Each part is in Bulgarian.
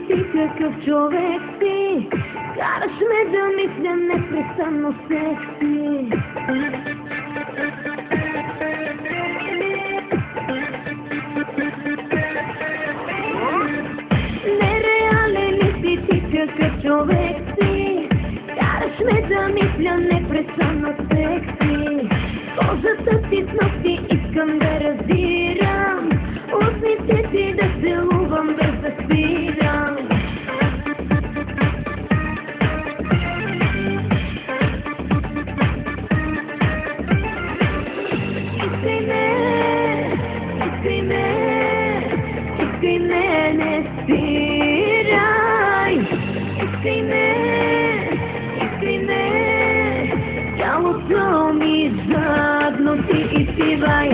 ти какъв човек си, караш ме да мисля непрестанно секси. Нереален ли си ти какъв човек си, караш ме да мисля непрестанно секси. Кожата ти с ногти искам да раздирам, устните ти да целувам без да спирам. Искай ме, не спирай. Искай ме, тялото ми жадно ти изпивай.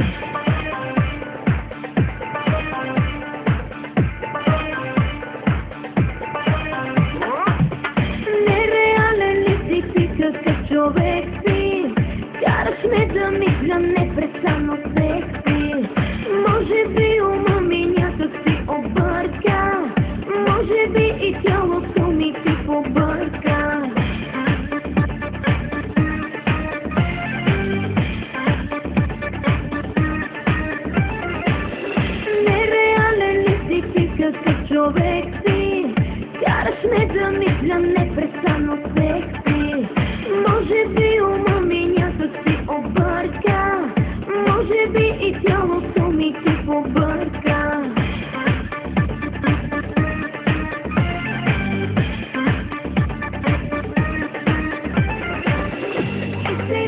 Нереален ли си ти какъв човек си, караш ме да мисля непрестанно секси. Може би ума ми някак си обърка, може би и тялото ми ти побърка. Нереален ли си ти какъв човек си, караш ме да мисля непрестанно секси. Може би ума ми някак си обърка, може би и тялото ми ти побърка. Искай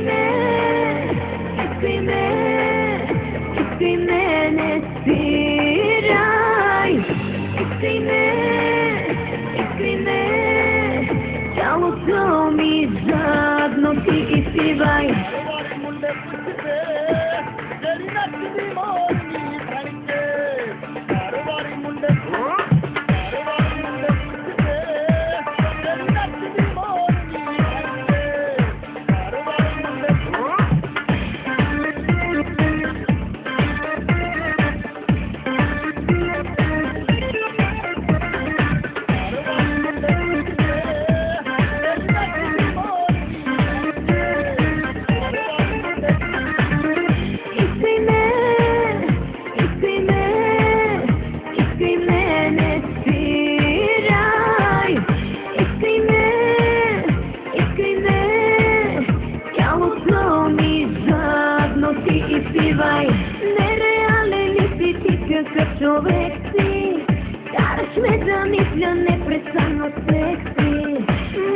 ме, не спирай. Искай ме, тялото ми жадно ти изпивай. Нереален ли си ти какъв човек си, караш ме да мисля непрестанно секси.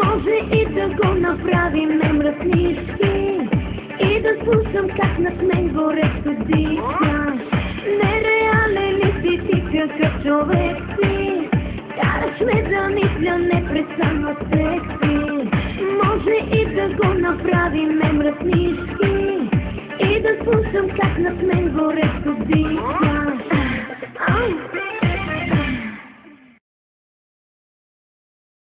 Може и да го направим немръснишки и да слушам как над мен горещо дишаш. Нереален ли си ти какъв човек си, караш ме да мисля непрестанно секси. Може и да го направим немръснишки и да слушам как над мен горещо дишаш.